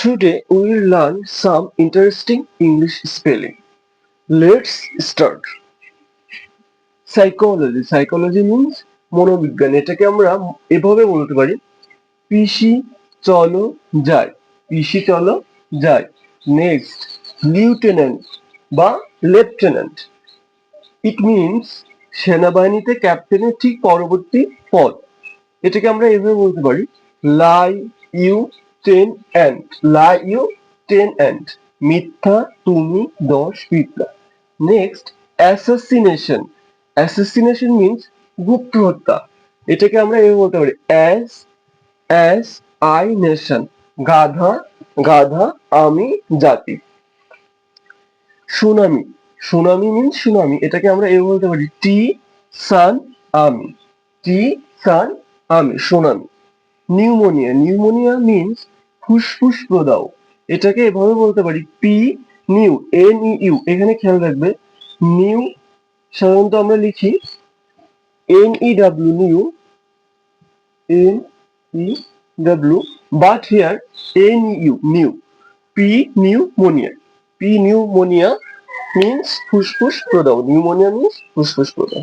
Today we will learn some interesting English spelling. Let's start. Psychology. Psychology means মনোবিজ্ঞান। এটাকে আমরা এভাবে বলতে পারি, পিসি চলো যাই। পিসি চলো যাই। নেক্সট, লিউটেন্যান্ট বা লেফটেন্যান্ট। ইট মিনস সেনাবাহিনীতে ক্যাপ্টেনের ঠিক পরবর্তী পদ। এটাকে আমরা এভাবে বলতে পারি, lie you ten and. Lie you ten and, মিথ্যা তুমি 10 পিঁপড়া। Next, assassination. অ্যাসাসিনেশন মিনস গুপ্ত হত্যা। এটাকে আমরা এভাবে বলতে পারি, অ্যাস আই নেশন। গাধা গাধা আমি জাতি। সুনামি। Tsunami means tsunami. এটাকে আমরা এভাবে বলতে পারি, টি সান আমি। টি সান আমি, সুনামি। নিউমোনিয়া। নিউমোনিয়া মিনস ফুসফুস প্রদাহ। এটাকে এভাবে বলতে পারি, পি নিউ এন ইউ। এখানে খেয়াল রাখবে, নিউ সাধারণত আমরা লিখি N E W, new N E W, but here N U, new. P pneumonia. P pneumonia means ফুসফুস প্রদাহ। নিউমোনিয়া মিনস ফুসফুস প্রদাহ।